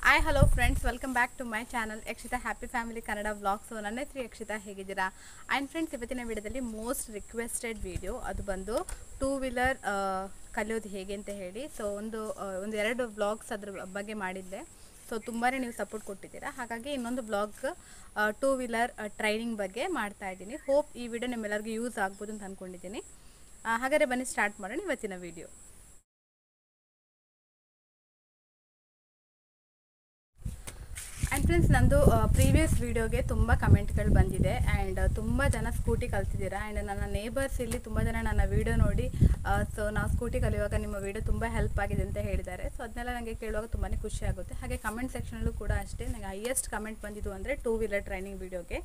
Hi hello friends, welcome back to my channel Yakshita happy family Kannada vlogs. ನನ್ನ ಹೆಸರು ಯಕ್ಷಿತಾ. ಹೇಗಿದ್ದೀರಾ? And friends, ಇವತ್ತಿನ ವಿಡಿಯೋದಲ್ಲಿ ಮೋಸ್ಟ್ ರಿಕ್ವೆಸ್ಟೆಡ್ ವಿಡಿಯೋ ಅದು ಬಂದು ಟೂ ವೀಲರ್ ಕಲಿಯೋದು ಹೇಗೆ ಅಂತ ಹೇಳಿ. ಸೊ ಒಂದು ಎರಡು ವ್ಲಾಗ್ಸ್ ಅದ್ರ ಬಗ್ಗೆ ಮಾಡಿದ್ದೆ. ಸೊ ತುಂಬಾ ನೀವು ಸಪೋರ್ಟ್ ಕೊಟ್ಟಿದ್ದೀರಾ. ಹಾಗಾಗಿ ಇನ್ನೊಂದು ವ್ಲಾಗ್ ಟೂ ವೀಲರ್ ಟ್ರೈನಿಂಗ್ ಬಗ್ಗೆ ಮಾಡ್ತಾ ಇದ್ದೀನಿ. ಹೋಪ್ ಈ ವಿಡಿಯೋ ನಿಮ್ಮೆಲ್ಲರಿಗೂ ಯೂಸ್ ಆಗ್ಬೋದು ಅಂತ ಅಂದ್ಕೊಂಡಿದ್ದೀನಿ. ಹಾಗಾದರೆ ಬನ್ನಿ ಸ್ಟಾರ್ಟ್ ಮಾಡೋಣ ಇವತ್ತಿನ ವಿಡಿಯೋ. ಆ್ಯಂಡ್ ಫ್ರೆಂಡ್ಸ್, ನಂದು ಪ್ರೀವಿಯಸ್ ವೀಡಿಯೋಗೆ ತುಂಬ ಕಮೆಂಟ್ಗಳು ಬಂದಿದೆ. ಆ್ಯಂಡ್ ತುಂಬ ಜನ ಸ್ಕೂಟಿ ಕಲ್ತಿದ್ದೀರಾ. ಆ್ಯಂಡ್ ನನ್ನ ನೇಬರ್ಸ್ ಇಲ್ಲಿ ತುಂಬ ಜನ ನನ್ನ ವೀಡಿಯೋ ನೋಡಿ ಸೊ ನಾವು ಸ್ಕೂಟಿ ಕಲಿಯುವಾಗ ನಿಮ್ಮ ವೀಡಿಯೋ ತುಂಬ ಹೆಲ್ಪ್ ಆಗಿದೆ ಅಂತ ಹೇಳಿದ್ದಾರೆ. ಸೊ ಅದನ್ನೆಲ್ಲ ನನಗೆ ಕೇಳುವಾಗ ತುಂಬಾ ಖುಷಿ ಆಗುತ್ತೆ. ಹಾಗೆ ಕಮೆಂಟ್ ಸೆಕ್ಷನಲ್ಲೂ ಕೂಡ ಅಷ್ಟೇ, ನನಗೆ ಹೈಯೆಸ್ಟ್ ಕಮೆಂಟ್ ಬಂದಿದ್ದು ಅಂದರೆ ಟೂ ವೀಲರ್ ಟ್ರೈನಿಂಗ್ ವೀಡಿಯೋಗೆ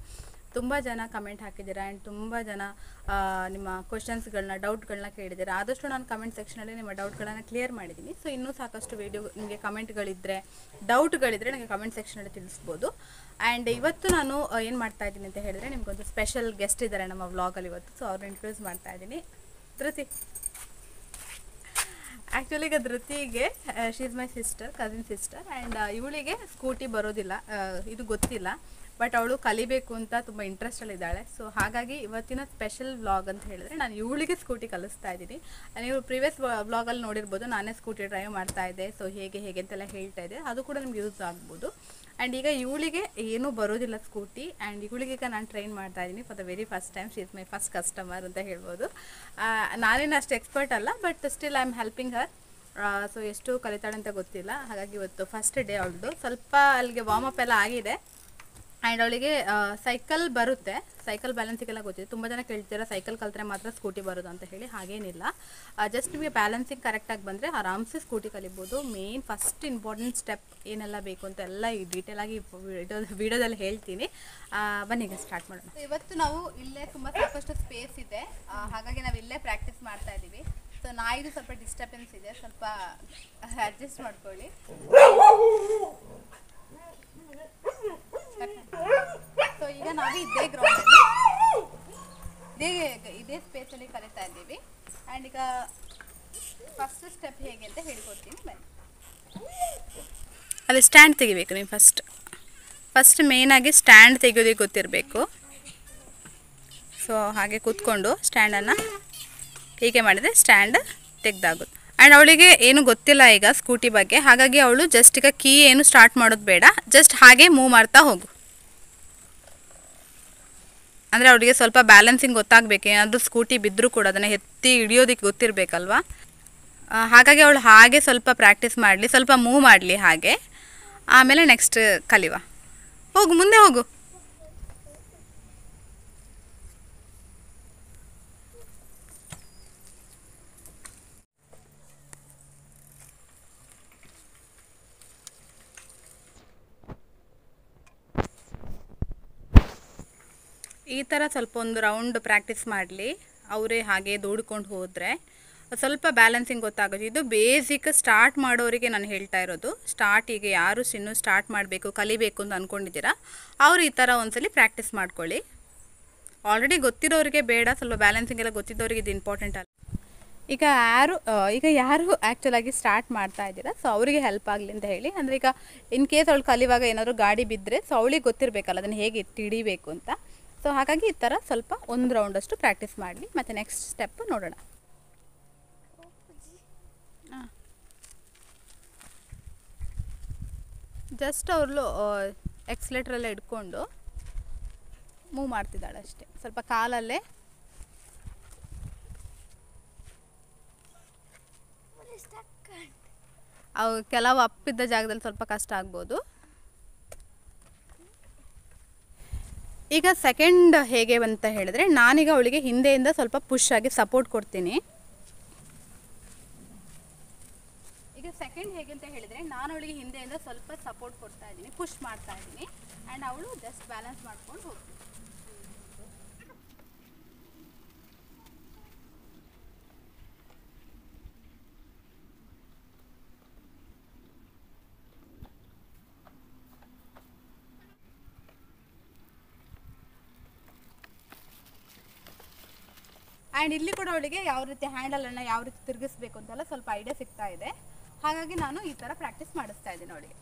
ತುಂಬ ಜನ ಕಮೆಂಟ್ ಹಾಕಿದ್ದೀರಾ. ಆ್ಯಂಡ್ ತುಂಬ ಜನ ನಿಮ್ಮ ಕ್ವಶನ್ಸ್ಗಳನ್ನ ಡೌಟ್ಗಳನ್ನ ಕೇಳಿದ್ದೀರಾ. ಆದಷ್ಟು ನಾನು ಕಮೆಂಟ್ ಸೆಕ್ಷನಲ್ಲಿ ನಿಮ್ಮ ಡೌಟ್ಗಳನ್ನು ಕ್ಲಿಯರ್ ಮಾಡಿದ್ದೀನಿ. ಸೊ ಇನ್ನೂ ಸಾಕಷ್ಟು ವೀಡಿಯೋ ನಿಮಗೆ ಕಮೆಂಟ್ಗಳಿದ್ದರೆ, ಡೌಟ್ಗಳಿದ್ದರೆ ನನಗೆ ಕಮೆಂಟ್ ಸೆಕ್ಷನಲ್ಲಿ ತಿಳಿಸ್ಬೋದು. ಆ್ಯಂಡ್ ಇವತ್ತು ನಾನು ಏನು ಮಾಡ್ತಾ ಇದ್ದೀನಿ ಅಂತ ಹೇಳಿದ್ರೆ, ನಿಮಗೊಂದು ಸ್ಪೆಷಲ್ ಗೆಸ್ಟ್ ಇದ್ದಾರೆ ನಮ್ಮ ವ್ಲಾಗಲ್ಲಿ ಇವತ್ತು. ಸೊ ಅವ್ರನ್ನ ಇಂಟ್ರೊಡ್ಯೂಸ್ ಮಾಡ್ತಾ ಇದ್ದೀನಿ. ಧೃತಿ. ಆ್ಯಕ್ಚುಲಿ ಈಗ ಧೃತಿಗೆ she is my sister, cousin sister. And ಇವಳಿಗೆ ಸ್ಕೂಟಿ ಬರೋದಿಲ್ಲ, ಇದು ಗೊತ್ತಿಲ್ಲ. ಬಟ್ ಅವಳು ಕಲಿಬೇಕು ಅಂತ ತುಂಬ ಇಂಟ್ರೆಸ್ಟಲ್ಲಿದ್ದಾಳೆ. ಸೊ ಹಾಗಾಗಿ ಇವತ್ತಿನ ಸ್ಪೆಷಲ್ ವ್ಲಾಗ್ ಅಂತ ಹೇಳಿದ್ರೆ ನಾನು ಇವಳಿಗೆ ಸ್ಕೂಟಿ ಕಲಿಸ್ತಾ ಇದ್ದೀನಿ. ನೀವು ಪ್ರೀವಿಯಸ್ ವ್ಲಾಗಲ್ಲಿ ನೋಡಿರ್ಬೋದು, ನಾನೇ ಸ್ಕೂಟಿ ಡ್ರೈವ್ ಮಾಡ್ತಾ ಇದ್ದೆ. ಸೊ ಹೇಗೆ ಅಂತೆಲ್ಲ ಹೇಳ್ತಾ ಇದ್ದೆ, ಅದು ಕೂಡ ನಿಮ್ಗೆ ಯೂಸ್ ಆಗ್ಬೋದು. ಆ್ಯಂಡ್ ಈಗ ಇವಳಿಗೆ ಏನೂ ಬರೋದಿಲ್ಲ ಸ್ಕೂಟಿ. ಆ್ಯಂಡ್ ಇವಳಿಗೀಗ ನಾನು ಟ್ರೈನ್ ಮಾಡ್ತಾ ಇದ್ದೀನಿ for the very first time. She is my first customer ಅಂತ ಹೇಳ್ಬೋದು. ನಾನೇನು ಅಷ್ಟು ಎಕ್ಸ್ಪರ್ಟ್ ಅಲ್ಲ, but still I am helping Har. So ಎಷ್ಟು ಕಲಿತಾಳೆ ಅಂತ ಗೊತ್ತಿಲ್ಲ. ಹಾಗಾಗಿ ಇವತ್ತು ಫಸ್ಟ್ ಡೇ ಅವಳದು. ಸ್ವಲ್ಪ ಅಲ್ಲಿಗೆ ವಾರ್ಮ್ ಅಪ್ ಎಲ್ಲ ಆಗಿದೆ. ಆ್ಯಂಡ್ ಅವಳಿಗೆ ಸೈಕಲ್ ಬರುತ್ತೆ, ಸೈಕಲ್ ಬ್ಯಾಲೆನ್ಸಿಂಗೆಲ್ಲ ಗೊತ್ತಿದೆ. ತುಂಬ ಜನ ಕೇಳ್ತೀರಾ ಸೈಕಲ್ ಕಲಿತ್ರೆ ಮಾತ್ರ ಸ್ಕೂಟಿ ಬರೋದು ಅಂತ ಹೇಳಿ. ಹಾಗೇನಿಲ್ಲ, ಜಸ್ಟ್ ನಿಮಗೆ ಬ್ಯಾಲೆನ್ಸಿಂಗ್ ಕರೆಕ್ಟಾಗಿ ಬಂದರೆ ಆರಾಮ್ಸೆ ಸ್ಕೂಟಿ ಕಲಿಬೋದು. ಮೇನ್ ಫಸ್ಟ್ ಇಂಪಾರ್ಟೆಂಟ್ ಸ್ಟೆಪ್ ಏನೆಲ್ಲ ಬೇಕು ಅಂತ ಎಲ್ಲ ಈ ಡೀಟೇಲಾಗಿ ವಿಡಿಯೋದಲ್ಲಿ ಹೇಳ್ತೀನಿ. ಬನ್ನಿ ಈಗ ಸ್ಟಾರ್ಟ್ ಮಾಡೋಣ. ಇವತ್ತು ನಾವು ಇಲ್ಲೇ ತುಂಬ ಸಾಕಷ್ಟು ಸ್ಪೇಸ್ ಇದೆ, ಹಾಗಾಗಿ ನಾವು ಇಲ್ಲೇ ಪ್ರಾಕ್ಟೀಸ್ ಮಾಡ್ತಾ ಇದ್ದೀವಿ. ಸೊ ನಾಯಿದು ಸ್ವಲ್ಪ ಡಿಸ್ಟರ್ಬೆನ್ಸ್ ಇದೆ, ಸ್ವಲ್ಪ ಅಡ್ಜಸ್ಟ್ ಮಾಡ್ಕೊಳ್ಳಿ. ಸೊ ಈಗ ನಾವು ಇದೇ ಗ್ರೌಂಡಲ್ಲಿ ಇದೇ ಸ್ಪೇಸಲ್ಲಿ ಕಲಿತಾ ಇದ್ದೀವಿ. ಆ್ಯಂಡ್ ಈಗ ಫಸ್ಟ್ ಸ್ಟೆಪ್ ಹೇಗೆ ಅಂತ ಹೇಳ್ಕೊಡ್ತೀನಿ ಬನ್ನಿ. ಅಲ್ಲಿ ಸ್ಟ್ಯಾಂಡ್ ತೆಗಿಬೇಕು ನೀವು. ಫಸ್ಟ್ ಮೇಯ್ನಾಗಿ ಸ್ಟ್ಯಾಂಡ್ ತೆಗೆಯೋದಕ್ಕೆ ಗೊತ್ತಿರಬೇಕು. ಸೊ ಹಾಗೆ ಕೂತ್ಕೊಂಡು ಸ್ಟ್ಯಾಂಡನ್ನು ಹೀಗೆ ಮಾಡಿದರೆ ಸ್ಟ್ಯಾಂಡ್ ತೆಗೆದಾಗುತ್ತೆ. ಆ್ಯಂಡ್ ಅವಳಿಗೆ ಏನು ಗೊತ್ತಿಲ್ಲ ಈಗ ಸ್ಕೂಟಿ ಬಗ್ಗೆ. ಹಾಗಾಗಿ ಅವಳು ಜಸ್ಟ್ ಈಗ ಕೀ ಏನು ಸ್ಟಾರ್ಟ್ ಮಾಡೋದು ಬೇಡ, ಜಸ್ಟ್ ಹಾಗೆ ಮೂವ್ ಮಾಡ್ತಾ ಹೋಗು. ಅಂದರೆ ಅವಳಿಗೆ ಸ್ವಲ್ಪ ಬ್ಯಾಲೆನ್ಸಿಂಗ್ ಗೊತ್ತಾಗಬೇಕು. ಏನಾದರೂ ಸ್ಕೂಟಿ ಬಿದ್ದರೂ ಕೂಡ ಅದನ್ನು ಎತ್ತಿ ಹಿಡಿಯೋದಕ್ಕೆ ಗೊತ್ತಿರಬೇಕಲ್ವ. ಹಾಗಾಗಿ ಅವಳು ಹಾಗೆ ಸ್ವಲ್ಪ ಪ್ರಾಕ್ಟೀಸ್ ಮಾಡಲಿ, ಸ್ವಲ್ಪ ಮೂವ್ ಮಾಡಲಿ ಹಾಗೆ. ಆಮೇಲೆ ನೆಕ್ಸ್ಟ್ ಕಲಿಯುವ. ಹೋಗು, ಮುಂದೆ ಹೋಗು. ಈ ಥರ ಸ್ವಲ್ಪ ಒಂದು ರೌಂಡ್ ಪ್ರಾಕ್ಟೀಸ್ ಮಾಡಲಿ. ಅವರೇ ಹಾಗೆ ದೂಡ್ಕೊಂಡು ಹೋದರೆ ಸ್ವಲ್ಪ ಬ್ಯಾಲೆನ್ಸಿಂಗ್ ಗೊತ್ತಾಗೋದು. ಇದು ಬೇಸಿಕ್ ಸ್ಟಾರ್ಟ್ ಮಾಡೋರಿಗೆ ನಾನು ಹೇಳ್ತಾ ಇರೋದು. ಸ್ಟಾರ್ಟಿಗೆ ಯಾರು ಇನ್ನೂ ಸ್ಟಾರ್ಟ್ ಮಾಡಬೇಕು, ಕಲಿಬೇಕು ಅಂತ ಅಂದ್ಕೊಂಡಿದ್ದೀರಾ ಅವರು ಈ ಥರ ಒಂದ್ಸಲಿ ಪ್ರಾಕ್ಟೀಸ್ ಮಾಡ್ಕೊಳ್ಳಿ. ಆಲ್ರೆಡಿ ಗೊತ್ತಿರೋರಿಗೆ ಬೇಡ, ಸ್ವಲ್ಪ ಬ್ಯಾಲೆನ್ಸಿಂಗ್ ಎಲ್ಲ ಗೊತ್ತಿದ್ದವ್ರಿಗೆ ಇದು ಇಂಪಾರ್ಟೆಂಟ್ ಅಲ್ಲ. ಈಗ ಯಾರು ಆ್ಯಕ್ಚುಲಾಗಿ ಸ್ಟಾರ್ಟ್ ಮಾಡ್ತಾ ಇದ್ದೀರಾ, ಸೊ ಅವರಿಗೆ ಹೆಲ್ಪ್ ಆಗಲಿ ಅಂತ ಹೇಳಿ. ಅಂದರೆ ಈಗ ಇನ್ ಕೇಸ್ ಅವಳು ಕಲಿಯುವಾಗ ಏನಾದರೂ ಗಾಡಿ ಬಿದ್ದರೆ ಸೊ ಅವಳಿಗೆ ಗೊತ್ತಿರಬೇಕಲ್ಲ ಅದನ್ನು ಹೇಗೆ ಹಿಡಿಬೇಕು ಅಂತ. ಸೊ ಹಾಗಾಗಿ ಈ ಥರ ಸ್ವಲ್ಪ ಒಂದು ರೌಂಡಷ್ಟು ಪ್ರಾಕ್ಟೀಸ್ ಮಾಡಲಿ. ಮತ್ತು ನೆಕ್ಸ್ಟ್ ಸ್ಟೆಪ್ ನೋಡೋಣ. ಜಸ್ಟ್ ಅವಳು ಎಕ್ಸ್ಲೇಟ್ರೆಲ್ಲ ಇಟ್ಕೊಂಡು ಮೂವ್ ಮಾಡ್ತಿದ್ದಾಳೆ ಅಷ್ಟೇ. ಸ್ವಲ್ಪ ಕಾಲಲ್ಲೇ ಅವು ಕೆಲವು ಅಪ್ಪಿದ್ದ ಜಾಗದಲ್ಲಿ ಸ್ವಲ್ಪ ಕಷ್ಟ ಆಗ್ಬೋದು. ಈಗ ಸೆಕೆಂಡ್ ಹೇಗೆ ಅಂತ ಹೇಳಿದ್ರೆ, ನಾನೀಗ ಅವಳಿಗೆ ಹಿಂದೆಯಿಂದ ಸ್ವಲ್ಪ ಪುಷ್ ಆಗಿ ಸಪೋರ್ಟ್ ಕೊಡ್ತೀನಿ. ಈಗ ಸೆಕೆಂಡ್ ಹೇಗೆ ಅಂತ ಹೇಳಿದರೆ, ನಾನು ಅವಳಿಗೆ ಹಿಂದೆಯಿಂದ ಸ್ವಲ್ಪ ಸಪೋರ್ಟ್ ಕೊಡ್ತಾ ಇದ್ದೀನಿ, ಪುಷ್ ಮಾಡ್ತಾ ಇದ್ದೀನಿ. ಆ್ಯಂಡ್ ಅವಳು ಜಸ್ಟ್ ಬ್ಯಾಲೆನ್ಸ್ ಮಾಡ್ಕೊಂಡು ಹೋಗ್ತೀನಿ. ಆ್ಯಂಡ್ ಇಲ್ಲಿ ಕೂಡ ಅವಳಿಗೆ ಯಾವ ರೀತಿ ಹ್ಯಾಂಡಲನ್ನು ಯಾವ ರೀತಿ ತಿರುಗಿಸ್ಬೇಕು ಅಂತೆಲ್ಲ ಸ್ವಲ್ಪ ಐಡಿಯಾ ಸಿಗ್ತಾ ಇದೆ. ಹಾಗಾಗಿ ನಾನು ಈ ಥರ ಪ್ರಾಕ್ಟೀಸ್ ಮಾಡಿಸ್ತಾ ಇದ್ದೀನಿ ಅವಳಿಗೆ.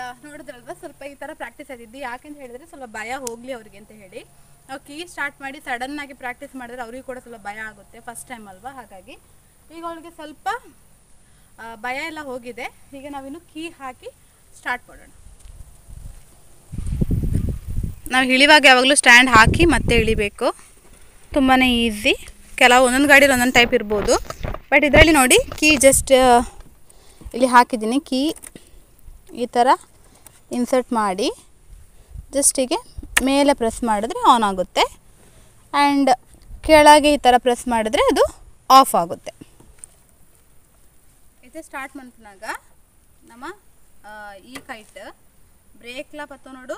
ಆ್ಯಂಡ್ ನೋಡಿದ್ರಲ್ವ ಸ್ವಲ್ಪ ಈ ಥರ ಪ್ರಾಕ್ಟೀಸ್ ಆಗಿದ್ದು. ಯಾಕೆಂತ ಹೇಳಿದರೆ ಸ್ವಲ್ಪ ಭಯ ಹೋಗಲಿ ಅವ್ರಿಗೆ ಅಂತ ಹೇಳಿ ನಾವು ಕೀ ಸ್ಟಾರ್ಟ್ ಮಾಡಿ ಸಡನ್ನಾಗಿ ಪ್ರಾಕ್ಟೀಸ್ ಮಾಡಿದ್ರೆ ಅವ್ರಿಗೆ ಕೂಡ ಸ್ವಲ್ಪ ಭಯ ಆಗುತ್ತೆ, ಫಸ್ಟ್ ಟೈಮ್ ಅಲ್ವಾ. ಹಾಗಾಗಿ ಈಗ ಅವಳಿಗೆ ಸ್ವಲ್ಪ ಭಯ ಎಲ್ಲ ಹೋಗಿದೆ. ಈಗ ನಾವಿನ್ನು ಕೀ ಹಾಕಿ ಸ್ಟಾರ್ಟ್ ಮಾಡೋಣ. ನಾವು ಇಳಿವಾಗ ಯಾವಾಗಲೂ ಸ್ಟ್ಯಾಂಡ್ ಹಾಕಿ ಮತ್ತೆ ಇಳಿಬೇಕು. ತುಂಬಾ ಈಸಿ. ಕೆಲವು ಒಂದೊಂದು ಗಾಡಿಲಿ ಒಂದೊಂದು ಟೈಪ್ ಇರ್ಬೋದು, ಬಟ್ ಇದರಲ್ಲಿ ನೋಡಿ ಕೀ ಜಸ್ಟ್ ಇಲ್ಲಿ ಹಾಕಿದ್ದೀನಿ. ಕೀ ಈ ಥರ ಇನ್ಸರ್ಟ್ ಮಾಡಿ ಜಸ್ಟ್ ಹೀಗೆ ಮೇಲೆ ಪ್ರೆಸ್ ಮಾಡಿದ್ರೆ ಆನ್ ಆಗುತ್ತೆ, ಆ್ಯಂಡ್ ಕೆಳಗೆ ಈ ಥರ ಪ್ರೆಸ್ ಮಾಡಿದ್ರೆ ಅದು ಆಫ್ ಆಗುತ್ತೆ. ಇದು ಸ್ಟಾರ್ಟ್ ಮನ್ಪನಾಗ ನಮ್ಮ ಈ ಕೈಟ್ ಬ್ರೇಕ್ಲ ಪತ್ತ ನೋಡು,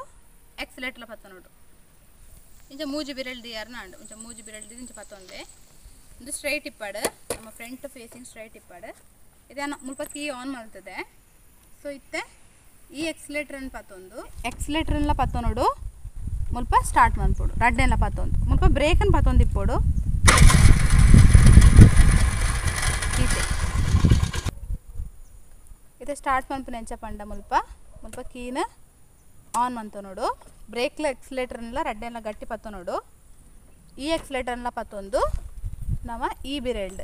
ಎಕ್ಸಲೇಟ್ಲ ಪತ್ತ ನೋಡು. ಇಂಚ ಮೂಜಿ ಬಿರಳ್ದಿ ಯಾರನಾಂಡು ಇಂಚ ಮೂಜಿ ಬಿರಳ್ದಿ ಇಂಚ ಪತ್ತೊಂದೆ ಇದು ಸ್ಟ್ರೈಟ್ ಇಪ್ಪಾಡು, ನಮ್ಮ ಫ್ರಂಟ್ ಫೇಸಿಂಗ್ ಸ್ಟ್ರೈಟ್ ಇಪ್ಪಾಡು. ಇದನ್ನು ಮುಲ್ಪ ಕೀ ಆನ್ ಮಾಡ್ತದೆ. ಸೊ ಇತ್ತೆ ಈ ಎಕ್ಸಲೇಟ್ರನ್ನು ಪತ್ತೊಂದು ಎಕ್ಸಲೇಟ್ರನ್ನ ಪತ್ತ ನೋಡು, ಮುಲ್ಪ ಸ್ಟಾರ್ಟ್ ಮಾಡ್ಕೊಡು. ರಡ್ಡೆಲ್ಲ ಪತ್ತೊಂದು ಮುಲ್ಪ ಬ್ರೇಕನ್ನು ಪತ್ತೊಂದು ಇಪ್ಪೋಡು. ಇದು ಸ್ಟಾರ್ಟ್ ಮನ್ಪು ನೆಂಚ ಪಂಡ ಮುಲ್ಪ ಮುಲ್ಪ ಕೀನ ಆನ್ ಮಂತು ನೋಡು. ಬ್ರೇಕ್ಲ ಎಕ್ಸಲೇಟ್ರನ್ನೆಲ್ಲ ರಡ್ಡೆಲ್ಲ ಗಟ್ಟಿ ಪತ್ತ ನೋಡು. ಈ ಎಕ್ಸಲೇಟ್ರನ್ನೆಲ್ಲ ಪತ್ತೊಂದು ನಮ್ಮ ಈ ಬಿರೆಲ್ಡ್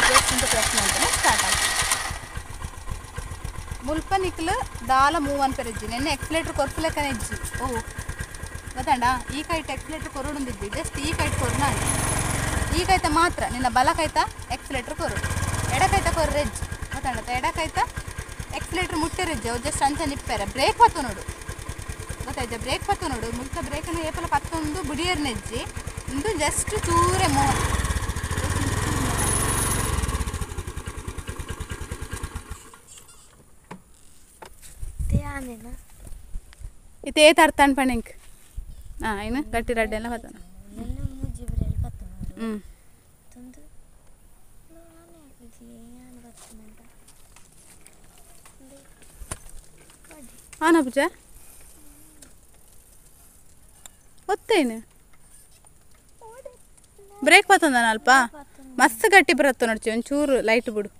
ಜಸ್ಟ್ ಇಂತ ಪ್ರೆಸ್ ಮಾಡ್ತಾನೆ ಸ್ಟಾರ್ಟ್ ಆಗ್ತದೆ. ಮುಲ್ಪ ನಿಕ್ಲು ದಾಲ ಮೂವ್ ಅನ್ಪೆರಜ್ಜಿ ನೆನ್ನೆ ಎಕ್ಸಲೇಟ್ರ್ ಕೊರ್ಪುಲೆಕ್ಕನೆ ಇಜ್ಜಿ. ಓಹ್ ಗೊತ್ತಂಡ ಈ ಕೈಟ್ ಎಕ್ಸಲೇಟ್ರ್ ಕೊರಡುಂದಿದ್ದಿ, ಜಸ್ಟ್ ಈ ಕೈಟ್ ಕೊರು ನಾನು ಈ ಕೈತ ಮಾತ್ರ ನಿನ್ನ ಬಲ ಕೈತ ಎಕ್ಸಲೇಟ್ರ್ ಕೊರು, ಎಡಕೈತ ಕೊರ್ರೆಜ್ಜಿ ಗೊತ್ತಂಡ. ಎಡಕೈತ ಎಕ್ಸಲೇಟ್ರ್ ಮುಟ್ಟೆರೆಜ್ಜಿ ಅವು ಜಸ್ಟ್ ಅಂಚ ನಿಪ್ಪೆರೆ. ಬ್ರೇಕ್ ಪತ್ತು ನೋಡು ಗೊತ್ತಾಯ್ತಾ, ಬ್ರೇಕ್ ಪತ್ತು ನೋಡು. ಮುಲ್ಪ ಬ್ರೇಕನ್ನು ಏಪಲ ಪತ್ತೊಂದು ಬುಡಿಯರ್ ನೆಜ್ಜಿ ಇಂದು ಜಸ್ಟ್ ಚೂರೆ ಮೋಹನ್ ಇದೇ ತರ್ತಾನ್ ಪಣಿಂಕ್. ಹಾಂ ಇನ್ನು ಗಟ್ಟಿ ರಡ್ಡೆ ಎಲ್ಲ ಪತ್ತಾನ. ಹಾಂ ಪೂಜ ಗೊತ್ತೇನು ಬ್ರೇಕ್ ಪತ್ತೊಂದ ಅಲ್ಪ ಮಸ್ತ್ ಗಟ್ಟಿ ಬರತ್ತ ನೋಡ್ಚಿ ಒಂಚೂರು ಲೈಟ್ ಬಿಡು.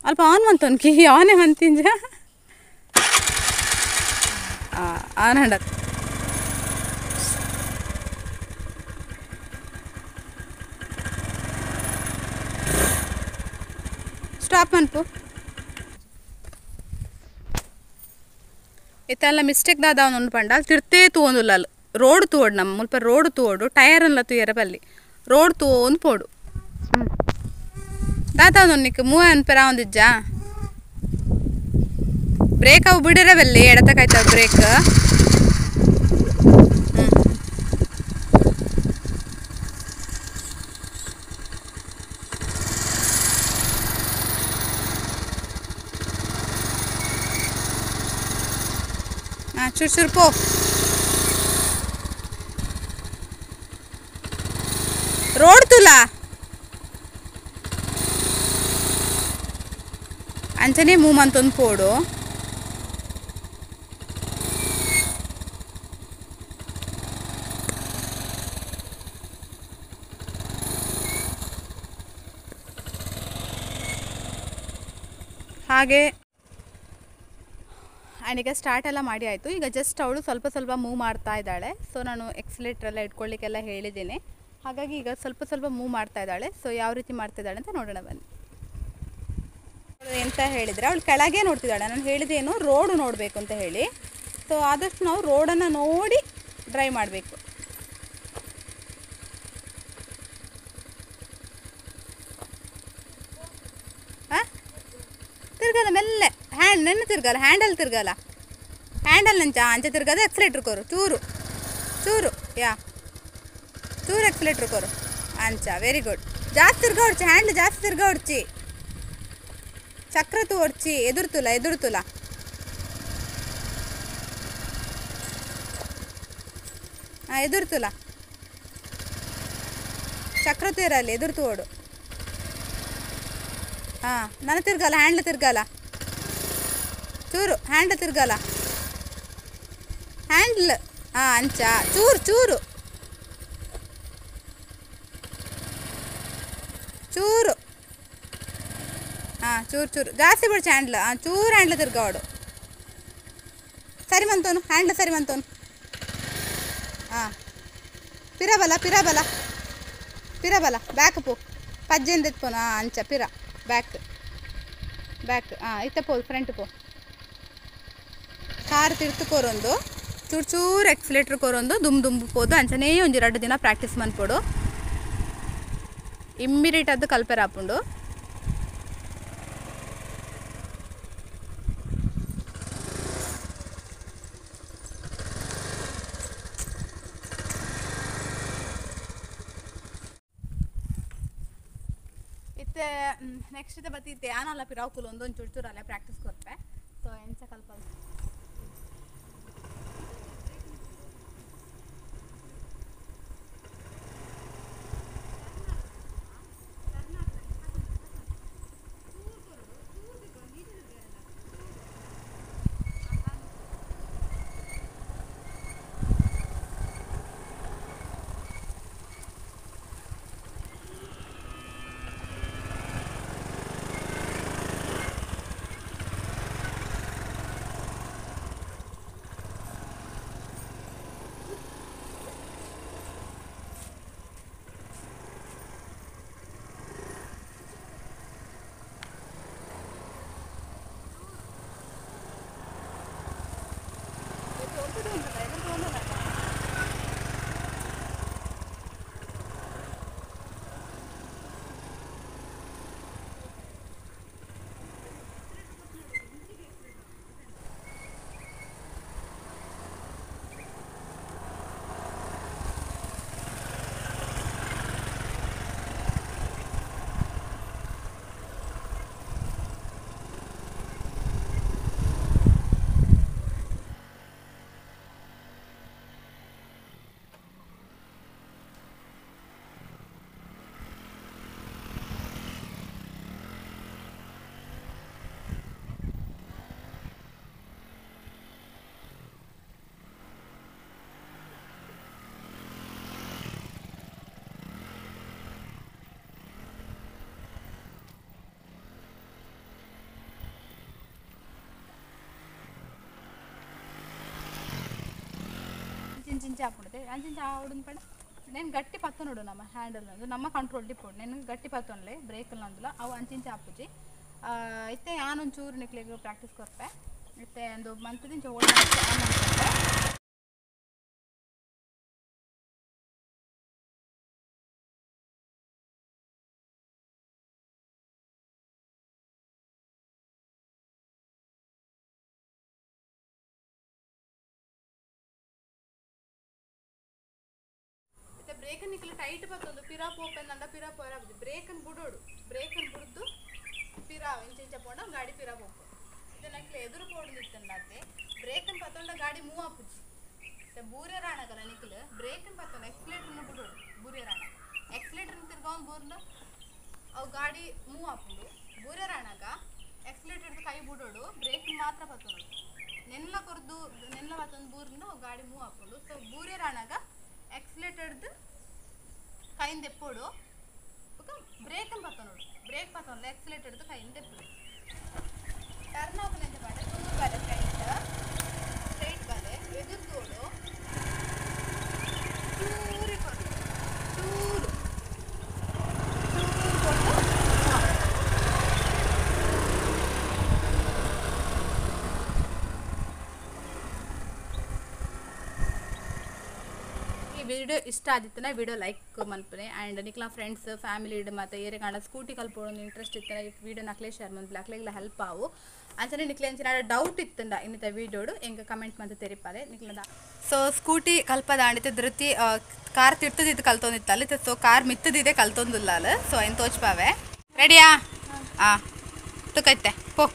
ಅಲ್ಪ on ಮಂತೊನ್ಕಿ ಆನೇ ಮಂತಿಂಜ on Handa stop ಮನ್ಪು. ಇತ್ತೆಲ್ಲ mistake ದಾದ ಒಂದು ಪಂಡ ತಿರ್ತೇ ತೂವೊಂದುಲ್ಲ ಅಲ್ಲಿ ರೋಡ್ ತೂವೋಡು ನಮ್ಮ ಮುಲ್ಪ ರೋಡ್ ತೂವೋಡು ಟಯರನ್ಲ ತೂಯರ ಬಲ್ಲಿ ರೋಡ್ ತೂವೊಂದು ಪೋಡು. ದಾತ ಒಂದು ನಿಕ್ ಮೂವ ಅನ್ಪೆರ ಒಂದಿಜ್ಜ ಬ್ರೇಕ್ ಅವು ಬಿಡಿರ ಬಲ್ಲಿ ಎಡತಕಾಯ್ತಾವ ಬ್ರೇಕ್. ಚೂರು ಚೂರು ಪೋ. ರೋಡ್ ತುಲ ಅಂಚನೆ ಮೂವ್ ಅಂತೊಂದು ಪೋಡು. ಹಾಗೆ ಆ್ಯಂಡ್ ಈಗ ಸ್ಟಾರ್ಟ್ ಎಲ್ಲ ಮಾಡಿ ಆಯಿತು. ಈಗ ಜಸ್ಟ್ ಅವಳು ಸ್ವಲ್ಪ ಸ್ವಲ್ಪ ಮೂವ್ ಮಾಡ್ತಾ ಇದ್ದಾಳೆ. ಸೊ ನಾನು ಎಕ್ಸಲೇಟ್ರೆಲ್ಲ ಇಟ್ಕೊಳ್ಳಿಕ್ಕೆಲ್ಲ ಹೇಳಿದ್ದೀನಿ, ಹಾಗಾಗಿ ಈಗ ಸ್ವಲ್ಪ ಸ್ವಲ್ಪ ಮೂವ್ ಮಾಡ್ತಾ ಇದ್ದಾಳೆ. ಸೊ ಯಾವ ರೀತಿ ಮಾಡ್ತಾ ಇದ್ದಾಳೆ ಅಂತ ನೋಡೋಣ ಬನ್ನಿ. ಎಂತ ಹೇಳಿದರೆ ಅವಳು ಕೆಳಗೆ ನೋಡ್ತಿದ್ದಾಳೆ. ನಾನು ಹೇಳಿದೇನು ರೋಡು ನೋಡಬೇಕು ಅಂತ ಹೇಳಿ. ಸೊ ಆದಷ್ಟು ನಾವು ರೋಡನ್ನು ನೋಡಿ ಡ್ರೈವ್ ಮಾಡಬೇಕು. ಹಾಂ ತಿರ್ಗಲ್ಲ ಮೆಲ್ಲೆ ಹ್ಯಾಂಡ್ ನೆನ್ನೆ ತಿರ್ಗಲ್ಲ ಹ್ಯಾಂಡಲ್ ತಿರ್ಗಲ್ಲ ಹ್ಯಾಂಡಲ್ ನಂಚ ಅಂಚೆ ತಿರ್ಗದ ಎಕ್ಸಲೇಟ್ರ್ ಕೊರು ಚೂರು ಚೂರು ಯಾ ಚೂರು ಎಕ್ಸಲೇಟ್ರ್ ಕೊರು ಅಂಚ ವೆರಿ ಗುಡ್. ಜಾಸ್ತಿ ತಿರ್ಗ ಹೊಡ್ಚಿ ಹ್ಯಾಂಡ್ ಜಾಸ್ತಿ ತಿರ್ಗ ಹೊಡ್ಚಿ ಚಕ್ರ ತೂ ಹೊಡ್ಚಿ ಎದುರ್ತುಲ ಹಾಂ ಎದುರ್ತುಲ ಚಕ್ರ ತೂರಲ್ಲಿ ಎದುರ್ತು ಓಡು. ಹಾಂ ನಾನು ತಿರ್ಗಲ್ಲ ಹ್ಯಾಂಡ್ಲ್ ತಿರ್ಗಲ್ಲ ಚೂರು ಹ್ಯಾಂಡ್ ತಿರ್ಗಲ್ಲ ಹ್ಯಾಂಡ್ಲ್ ಹಾಂ ಅಂಚ ಚೂರು ಚೂರು ಚೂರು ಹಾಂ ಚೂರು ಚೂರು ಜಾಸ್ತಿ ಬಿಡ್ಚಿ ಹ್ಯಾಂಡ್ಲ ಚೂರು ಹ್ಯಾಂಡ್ಲ ತಿರ್ಗಾವಾಡು ಸರಿ ಮಂತೋನು ಹ್ಯಾಂಡ್ಲ ಸರಿ ಮಂತೋನು ಪಿರಬಲ ಪಿರಬಲ ಪಿರಬಲ ಬ್ಯಾಕ್ ಪೋ ಪಜ್ಜೆಂದು ಎತ್ಪೋನು ಅಂಚ ಪಿರ ಬ್ಯಾಕ್ ಬ್ಯಾಕ್ ಇತ್ತ ಪೋ ಫ್ರಂಟ್ ಪೋ ಕಾರ್ ತಿರ್ತು ಕೋರೊಂದು ಚೂರು ಚೂರು ಎಕ್ಸಿಲೇಟ್ರ್ ಕೋರೊಂದು ದುಂಬು ಪೋದು ಅಂಚನೇ ಒಂಜಿ 2 ದಿನ ಪ್ರಾಕ್ಟೀಸ್ ಮನ್ಪೊಡು ಇಮ್ಮಿಡಿಯೇಟ್ ಅದು ಕಲ್ಪೆರ ಆಪುಂಡು ಇತ್ತೆ ನೆಕ್ಸ್ಟ್ ಇದೆ ಬತ್ತಿತ್ತೆ ಆನಲ್ಲ ಪಿರಾವುಕುಲು ಒಂದೊಂದು ಚೂರು ಚೂರು ಅಲ್ಲೇ ಪ್ರಾಕ್ಟೀಸ್ ಕೊರ್ಪೆ ಸೊ ಎಂಚ ಕಲ್ಪದು చించి ఆపుండే అంచించి ఆవుడుని పడ నేను గట్టి పత్తనుడు నమ్మ హ్యాండిల్ నమ్మ కంట్రోల్ టిప్పుడు నేను గట్టి పత్తనులే బ్రేకులు అందులో ಅವು ಅಂಚಿಂಚೆ ಆಪುಜಿ ಇತ್ತೆ ಆನೊಂದು ಚೂರು ನಿಕ್ಲಿಗೆ ಪ್ರಾಕ್ಟೀಸ್ ಕೊರ್ಪೆ ಇತ್ತೆ ಒಂದು ಮಂತ್ದಿಂದ ಓಡಿ ಬ್ರೇಕನ್ ನಿಕ್ಲಿ ಟೈಟ್ ಬತ್ತೊಂದು ಪಿರಾ ಪೋಪೆಂದಂಡ ಪಿರಾ ಪೋರಾಬುದು ಬ್ರೇಕನ್ ಬುಡೋಡು ಬ್ರೇಕನ್ ಬುಡ್ದು ಪಿರಾ ಇಂಚ ಪೋಂಡ ಗಾಡಿ ಪಿರಾ ಪೋಪು ಇದು ನಕ್ಲಿ ಎದುರು ಪೋಡು ನಿತ್ತಂಡಾತೆ ಬ್ರೇಕನ್ ಪತ್ತೊಂಡ ಗಾಡಿ ಮೂವ್ ಆಪುಜಿ ಬೂರೆ ರಾಣಗಲ್ಲ ನಿಕ್ಲು ಬ್ರೇಕನ್ ಪತ್ತೊಂಡ ಎಕ್ಸಿಲೇಟರ್ನ ಬುಡೋಡು ಬೂರೆ ರಾಣ ಎಕ್ಸಿಲೇಟರ್ನ ತಿರ್ಗಾವ್ ಬೂರ್ನ ಅವು ಗಾಡಿ ಮೂವ್ ಆಪುಂಡು ಬೂರೆ ರಾಣಗ ಎಕ್ಸಿಲೇಟರ್ದು ಕೈ ಬುಡೋಡು ಬ್ರೇಕನ್ ಮಾತ್ರ ಪತ್ತೊಂಡು ನೆಲ್ಲ ಕೊರ್ದು ನೆಲ್ಲ ಪತ್ತೊಂದು ಬೂರ್ನ ಅವು ಗಾಡಿ ಮೂವ್ ಆಪುಂಡು ಸೊ ಬೂರೆ ರಾಣಗ ಎಕ್ಸಿಲೇಟರ್ದು ಕೈಯಿಂದ ಎಪ್ಪೋಡು ಬ್ರೇಕನ್ ಪತ್ತೋಡು ಬ್ರೇಕ್ ಪತ್ತೋಲ್ಲ ಎಕ್ಸಿಲೇಟರ್ದು ಕೈಯಿಂದ ಎಪ್ಪೋಡು ಟರ್ನ್ ಆಪನ್ ಎಂತ ಮಾಡಿ ಚೂರು ಬಾಲೆ ಸ್ಟ್ರೈಟ್ ಬಾಲೆ ಎದುರು ತೋಡು ಚೂರಿ ಕೊಡು ಚೂರು ವಿಡಿಯೋ ಇಷ್ಟ ಆದಿತ್ತನ ವಿಡಿಯೋ ಲೈಕ್ ಮನ್ಪನೆ ಆ್ಯಂಡ್ ನಿಕ್ಲ ಫ್ರೆಂಡ್ಸ್ ಫ್ಯಾಮಿಲಿ ಮತ್ತು ಏರೆ ಕಾಂಡ ಸ್ಕೂಟಿ ಕಲ್ಪೋಡು ಇಂಟ್ರೆಸ್ಟ್ ಇತ್ತನ ಈ ವಿಡಿಯೋ ನಕ್ಲೆ ಶೇರ್ ಮಂತ್ ಬ್ಲಾಕ್ಲೆಗ್ಲ ಹೆಲ್ಪ್ ಆವು ಅಂಚನೆ ನಿಕ್ಲೆ ಅಂಚಿನ ಡೌಟ್ ಇತ್ತಂಡ ಇನ್ನಿತ ವಿಡಿಯೋಡು ಎಂಗ ಕಮೆಂಟ್ ಮಂತ್ ತೆರಿಪಾಲೆ ನಿಕ್ಲದ ಸೊ ಸ್ಕೂಟಿ ಕಲ್ಪದ ಆಂಡಿತ ಧೃತಿ ಕಾರ್ ತಿರ್ತದಿದ್ದು ಕಲ್ತೊಂದಿತ್ತಲ್ಲ ಸೊ ಕಾರ್ ಮಿತ್ತದಿದೆ ಕಲ್ತೊಂದಿಲ್ಲ ಅಲ್ಲ ಸೊ ಏನು ತೋಚ್ಪಾವೆ ರೆಡಿಯಾ ತುಕೈತೆ ಪೋ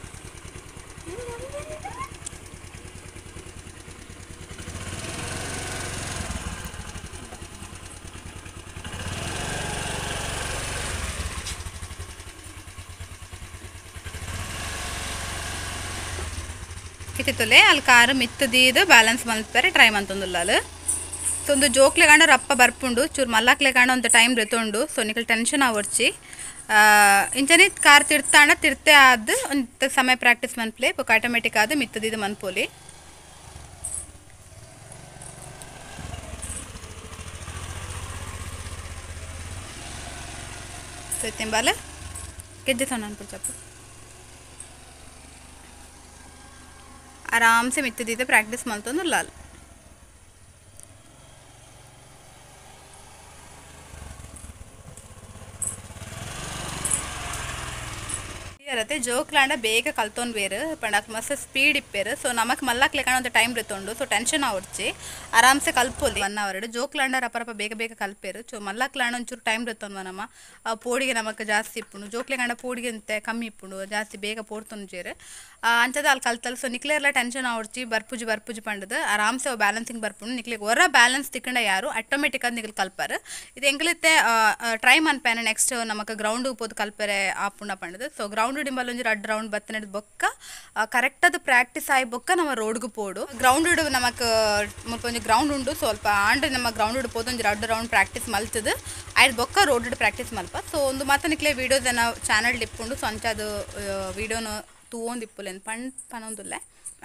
ಕಿತ್ತಿತ್ತುಲೆ ಅಲ್ಲಿ ಕಾರು ಮಿತ್ತದೀದು ಬ್ಯಾಲೆನ್ಸ್ ಮಲ್ಪರೆ ಟ್ರೈ ಮಂತೊಂದುಲ್ಲ ಸೊ ಒಂದು ಜೋಕ್ಲೆ ಕಾಂಡ ರಪ್ಪ ಬರ್ಪುಂಡು ಚೂರು ಮಲ್ಲಾಕ್ಲೆ ಕಾಂಡ ಒಂದು ಟೈಮ್ ರೆತೊಂಡು ಸೊ ನಿಕಲ್ ಟೆನ್ಷನ್ ಆವರ್ಚಿ ಇಂಚನೆ ಕಾರ್ ತಿರ್ತಾಂಡ ತಿರ್ತೆ ಆದ್ ಒಂದು ಸಮಯ ಪ್ರಾಕ್ಟೀಸ್ ಮನ್ಪ್ಲೆ ಬೊಕ ಆಟೋಮೆಟಿಕ್ ಆದ್ ಮಿತ್ತದಿದ್ದು ಮನ್ಪೋಲಿ ಸೊ ತಿಂಬಾಲ ಗೆಜ್ಜೆ ಸೌಂಡ್ ಅನ್ಪು ಚಪ್ಪು आराम से मित्तदीते प्रैक्टिस मल्तोंदु लाल ಇರತ್ತೆ ಜೋಕ್ಲಾಂಡ ಬೇಗ ಕಲ್ತೊಂದು ಬೇರೆ ಪಂಡಕ್ ಮಸ್ತ್ ಸ್ಪೀಡ್ ಇಪ್ಪೇರು ಸೊ ನಮಕ್ ಮಲ್ಲಕ್ಲೆ ಕಾಣ ಒಂದು ಟೈಮ್ ಇರ್ತೊಂಡು ಸೊ ಟೆನ್ಷನ್ ಆವಡ್ಚಿ ಆರಾಮ್ಸೆ ಕಲ್ಪೋಲಿ 1 ಅವರ್ ಜೋಕ್ಲಾಂಡ ರಪರಪ ಬೇಗ ಬೇಗ ಕಲ್ಪೇರು ಸೊ ಮಲ್ಲಕ್ಲಾಂಡ ಒಂಚೂರು ಟೈಮ್ ಇರ್ತೊಂದು ನಮ್ಮ ಪೋಡಿಗೆ ನಮಕ್ ಜಾಸ್ತಿ ಇಪ್ಪುಂಡು ಜೋಕ್ಲೆ ಕಾಂಡ ಪೋಡಿಗೆ ಅಂತೆ ಕಮ್ಮಿ ಇಪ್ಪುಂಡು ಜಾಸ್ತಿ ಬೇಗ ಪೋಡ್ತೊಂಜೇರು ಅಂಚದ ಅಲ್ಲಿ ಕಲ್ತಲ್ ಸೊ ನಿಕ್ಲೆರ್ಲ ಟೆನ್ಷನ್ ಆವಡ್ಚಿ ಬರ್ಪುಜಿ ಪಂಡದು ಆರಾಮ್ಸೆ ಬ್ಯಾಲೆನ್ಸಿಂಗ್ ಬರ್ಪುಂಡು ನಿಕ್ಲಿಗೆ ಹೊರ ಬ್ಯಾಲೆನ್ಸ್ ತಿಕ್ಕಂಡ ಯಾರು ಆಟೋಮೆಟಿಕ್ ಆಗಿ ನಿಕ್ಲು ಕಲ್ಪಾರು ಇದು ಎಂಗ್ಲಿತ್ತೆ ಟ್ರೈ ಮನ್ಪೇನೆ ನೆಕ್ಸ್ಟ್ ನಮಕ್ ಗ್ರೌಂಡ್ ಪೋದು ಕಲ್ಪರೆ ಆಪುಂಡ ಪಂಡದು ಸೊ ಗ್ರೌಂಡ್ ಡಿಂಬಲ್ ಒಂಜಿ 2 ರೌಂಡ್ ಬತ್ತನದ ಬೊಕ್ಕ ಕರೆಕ್ಟ್ ಅದು ಪ್ರಾಕ್ಟೀಸ್ ಆಯ್ ಬೊಕ್ಕ ನಮ್ಮ ರೋಡ್ಗೆ ಪೋಡು ಗ್ರೌಂಡ್ ನಮಕ್ ಮುಲ್ಪ ಒಂಜಿ ಗ್ರೌಂಡ್ ಉಂಡು ಸ್ವಲ್ಪ ಆಂಡ್ ನಮ್ಮ ಗ್ರೌಂಡ್ ಪೋದು ಒಂಜಿ 2 ರೌಂಡ್ ಪ್ರಾಕ್ಟೀಸ್ ಮಲ್ತದು ಆಯ್ತು ಬೊಕ್ಕ ರೋಡ್ ಪ್ರಾಕ್ಟೀಸ್ ಮಲ್ಪ ಸೊ ಒಂದು ಮಾತ ನಿಕ್ಲೆ ವಿಡಿಯೋಸ್ ಏನ ಚಾನಲ್ ಇಪ್ಪುಂಡು ಸೊ ಅಂಚದು ವಿಡಿಯೋನು ತೂವೊಂದು ಇಪ್ಪುಲೆನ್ ಪನೊಂದುಲ್ಲೆ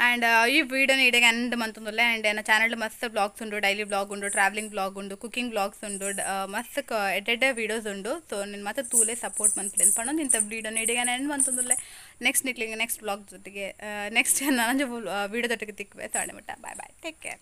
ಆ್ಯಂಡ್ ಈ ವಿಡಿಯೋನ ಇಡೆಗೆ ಎಂಡ್ ಮಂತೊಂದುಲ್ಲೆ ಆ್ಯಂಡ್ ಏನ ಚಾನಲ್ ಮಸ್ತ್ ಬ್ಲಾಗ್ಸ್ ಉಂಡು ಡೈಲಿ ಬ್ಲಾಗ್ ಉಂಡು ಟ್ರಾವೆಲಿಂಗ್ ಬ್ಲಾಗ್ ಉಂಡು ಕುಕಿಂಗ್ ಬ್ಲಾಗ್ಸ್ ಉಂಡು ಮಸ್ತ್ ಎಡ್ಡೆ ವೀಡಿಯೋಸ್ ಉಂಡು ಸೊ ನಿನ್ನ ಮತ್ತೆ ತೂಲೆ ಸಪೋರ್ಟ್ ಮನ್ಪ್ಲೇನ್ ಪಣ್ಣೊಂದು ಇಂಥ ವಿಡಿಯೋನ ಇಡೆಗೆ ಎಂಡ್ ಮಂತೊಂದುಲ್ಲೆ ನೆಕ್ಸ್ಟ್ ನಿಕ್ಲಿಗೆ ನೆಕ್ಸ್ಟ್ ಬ್ಲಾಗ್ ಜೊತೆಗೆ ನೆಕ್ಸ್ಟ್ ನಾನು ವೀಡಿಯೋ ಜೊತೆಗೆ ತಿಕ್ವೆ ತಾಳೆ ಮಟ್ಟ ಬಾಯ್ ಟೇಕ್ ಕೇರ್